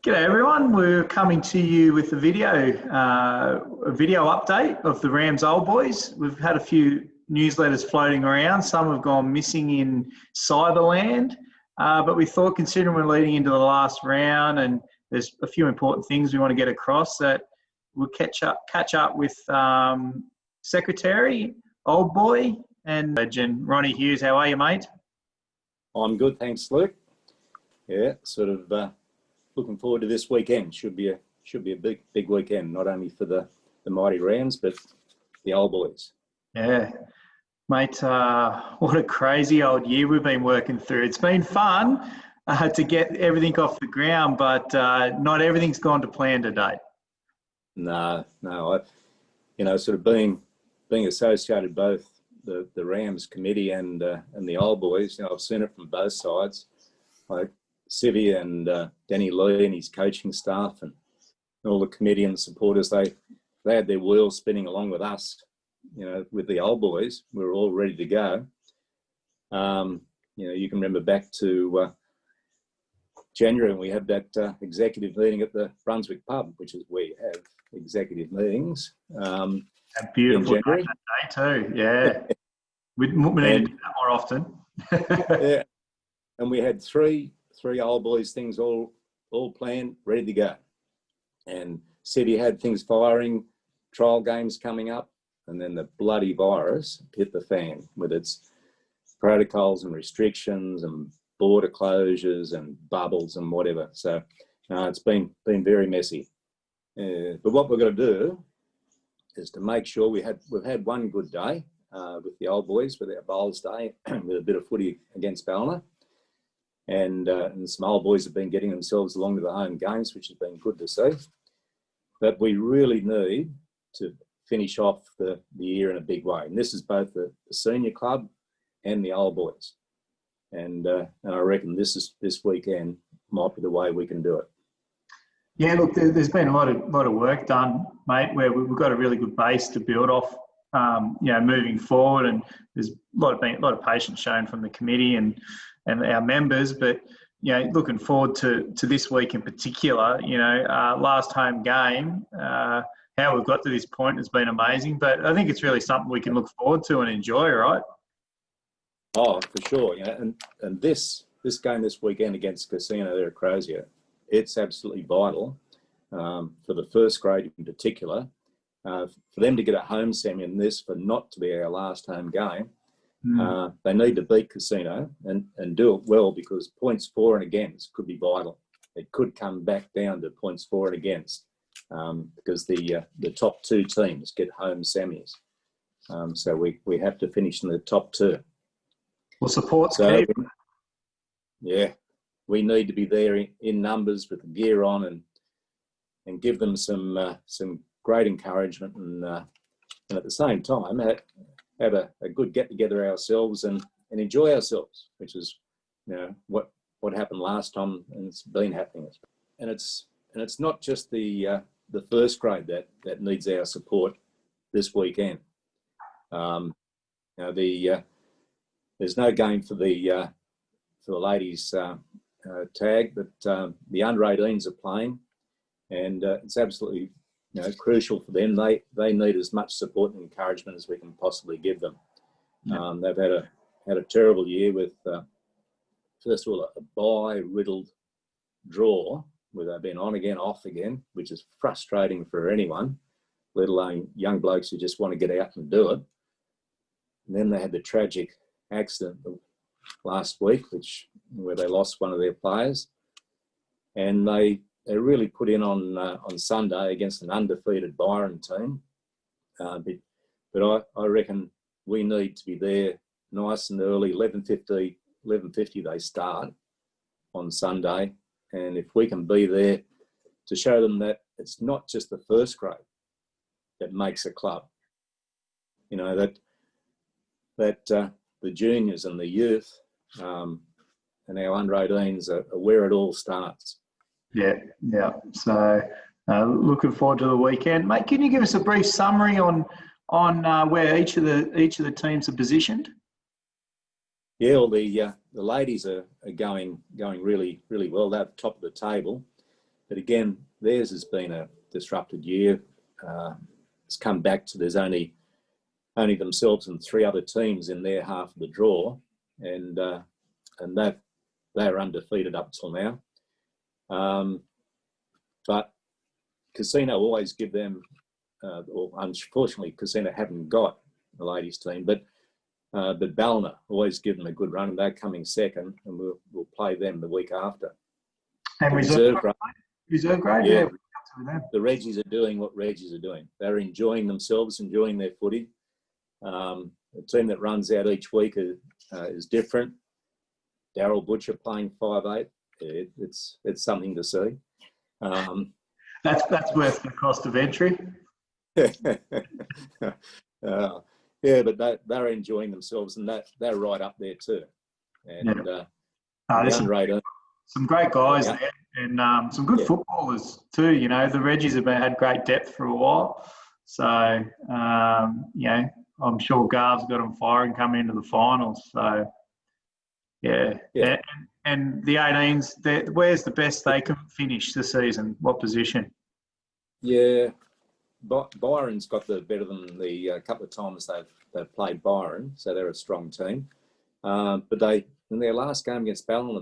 G'day everyone, we're coming to you with a video update of the Rams Old Boys. We've had a few newsletters floating around, some have gone missing in Cyberland, but we thought, considering we're leading into the last round and there's a few important things we want to get across, that we'll catch up with Secretary, Old Boy and Legend Ronnie Hughes. How are you, mate? I'm good, thanks, Luke. Yeah, looking forward to this weekend. Should be a big weekend, not only for the mighty Rams, but the Old Boys. Yeah, mate. What a crazy old year we've been working through. It's been fun to get everything off the ground, but not everything's gone to plan to date. No. Being associated both the Rams committee and the Old Boys. I've seen it from both sides. Like Civvy and Danny Lee and his coaching staff and all the committee and the supporters, they had their wheels spinning along with us, with the Old Boys. We were all ready to go. You can remember back to January when we had that executive meeting at the Brunswick pub, which is where you have executive meetings. A beautiful day too, yeah. We need to do that more often. Yeah, and we had three Old Boys things all planned, ready to go. And City had things firing, trial games coming up, and then the bloody virus hit the fan with its protocols and restrictions and border closures and bubbles and whatever. So it's been very messy. But what we're going to do is to make sure we've had one good day with the Old Boys, with our bowls day, with a bit of footy against Ballina. And some Old Boys have been getting themselves along to the home games, which has been good to see. But we really need to finish off the year in a big way. And this is both the senior club and the Old Boys. And I reckon this weekend might be the way we can do it. Yeah, look, there's been a lot of work done, mate, where we've got a really good base to build off, moving forward. And there's a lot of patience shown from the committee and our members, but looking forward to this week in particular. Last home game, how we've got to this point has been amazing, but I think it's really something we can look forward to and enjoy, right? Oh, for sure. And this game this weekend against Casino there at Crozier, it's absolutely vital for the first grade in particular, for them to get a home semi in this, for not to be our last home game. They need to beat Casino and do it well, because points for and against could be vital. It could come back down to points for and against because the top two teams get home semis. So we have to finish in the top two. Well, support's key. Yeah, we need to be there in numbers with the gear on and give them some great encouragement and at the same time have a good get together ourselves and enjoy ourselves, which is what happened last time, and it's been happening. And it's not just the first grade that needs our support this weekend. There's no game for the ladies tag, but the under 18s are playing, and it's absolutely crucial for them. They need as much support and encouragement as we can possibly give them. They've had a terrible year with first of all a bye-riddled draw where they've been on again, off again, which is frustrating for anyone, let alone young blokes who just want to get out and do it. And then they had the tragic accident last week, where they lost one of their players, and they really put in on Sunday against an undefeated Byron team. But I reckon we need to be there nice and early. 11:50 they start on Sunday, and if we can be there to show them that it's not just the first grade that makes a club, that the juniors and the youth and our under 18s are where it all starts. Yeah. So looking forward to the weekend, mate. Can you give us a brief summary on where each of the teams are positioned? Yeah, well, the ladies are going really, really well. They're at the top of the table. But again, theirs has been a disrupted year. It's come back to there's only themselves and 3 other teams in their half of the draw, and they're undefeated up till now. But Casino always give them, or unfortunately, Casino haven't got the ladies team, but Ballina always give them a good run, and they're coming second, and we'll play them the week after. And reserve grade, yeah. The Reggies are doing what Reggies are doing. They're enjoying themselves, enjoying their footy. The team that runs out each week is different. Daryl Butcher playing 5'8". It's something to see. That's worth the cost of entry. Yeah, but they're enjoying themselves, and they're right up there too. And unrated. Some great guys there, and some good footballers too. You know, the Reggies have had great depth for a while, so you know, I'm sure Garv's got them firing coming into the finals. So yeah. And the 18s, where's the best they can finish the season? What position? Yeah, Byron's got the better than the couple of times they've played Byron, so they're a strong team. But they, in their last game against Ballina,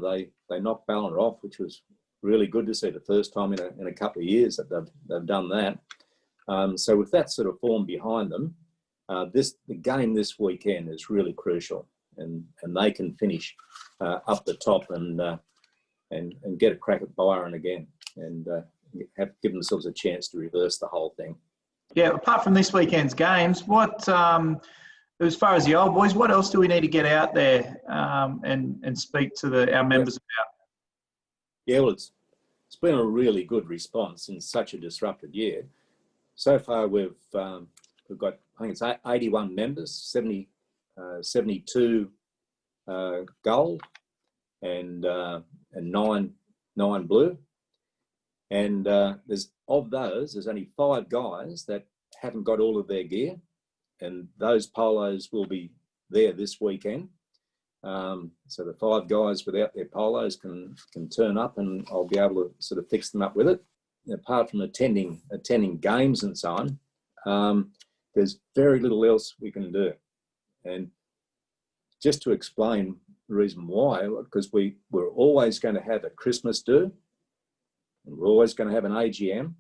they knocked Ballina off, which was really good to see. The first time in a couple of years that they've done that. So with that sort of form behind them, the game this weekend is really crucial, and they can finish up the top and get a crack at Byron again, and have given themselves a chance to reverse the whole thing. Yeah, apart from this weekend's games, what as far as the old boys, what else do we need to get out there and speak to our members about? Yeah, well, it's been a really good response in such a disrupted year. So far, we've got, I think it's 81 members, 72 gold, and 9 blue. And there's only 5 guys that haven't got all of their gear, and those polos will be there this weekend. So the 5 guys without their polos can turn up, and I'll be able to sort of fix them up with it. Apart from attending games and so on, there's very little else we can do. And just to explain the reason why, because we're always going to have a Christmas do, and we're always going to have an AGM.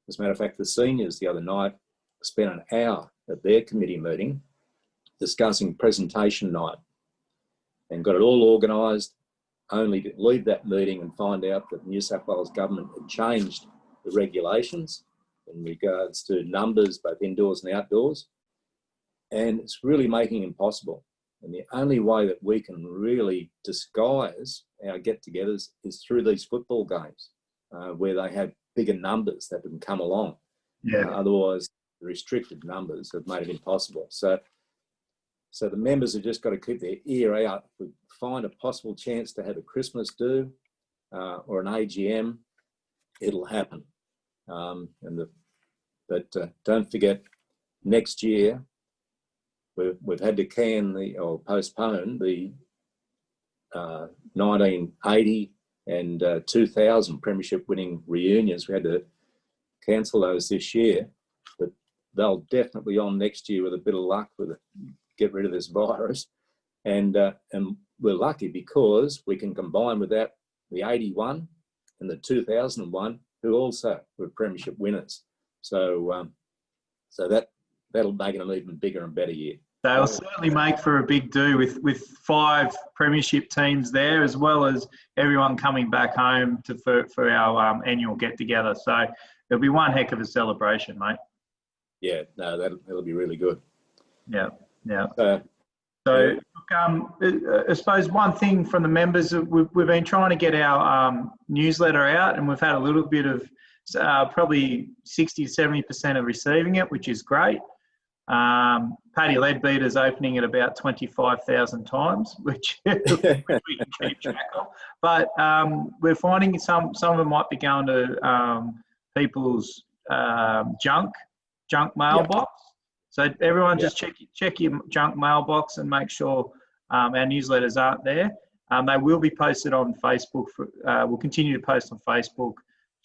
As a matter of fact, the seniors the other night spent an hour at their committee meeting discussing presentation night, and got it all organised, only to leave that meeting and find out that the New South Wales government had changed the regulations in regards to numbers, both indoors and outdoors, and it's really making it impossible. And the only way that we can really disguise our get-togethers is through these football games, where they have bigger numbers that can come along. Yeah. Otherwise, the restricted numbers have made it impossible. So the members have just got to keep their ear out. If we find a possible chance to have a Christmas do or an AGM, it'll happen. But don't forget, next year we've had to postpone the 1980 and 2000 premiership winning reunions. We had to cancel those this year, but they'll definitely be on next year with a bit of luck with it. Get rid of this virus, and we're lucky because we can combine with that the 81 and the 2001, who also were premiership winners. So that'll make it an even bigger and better year. They'll certainly make for a big do with 5 premiership teams there, as well as everyone coming back home for our annual get together. So it'll be one heck of a celebration, mate. Yeah, no, that'll be really good. Yeah. So I suppose one thing from the members, we've been trying to get our newsletter out, and we've had a little bit of probably 60 to 70% of receiving it, which is great. Paddy Leadbeater's opening it about 25,000 times, which we can keep track of. But we're finding some of them might be going to people's junk mailbox. So everyone just check your junk mailbox and make sure our newsletters aren't there. They will be posted on Facebook. We'll continue to post on Facebook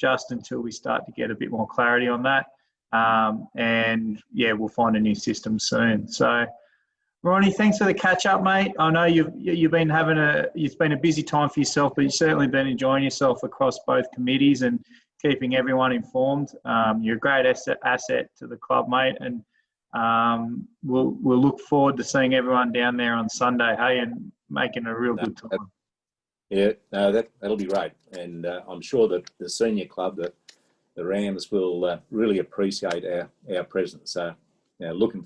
just until we start to get a bit more clarity on that. And yeah, we'll find a new system soon. So, Ronnie, thanks for the catch up, mate. I know you've been it's been a busy time for yourself, but you've certainly been enjoying yourself across both committees and keeping everyone informed. You're a great asset to the club, mate, and we'll look forward to seeing everyone down there on Sunday, hey, and making a real good time. Yeah, no, that'll be great, and I'm sure that the senior club, the Rams, will really appreciate our presence. So, looking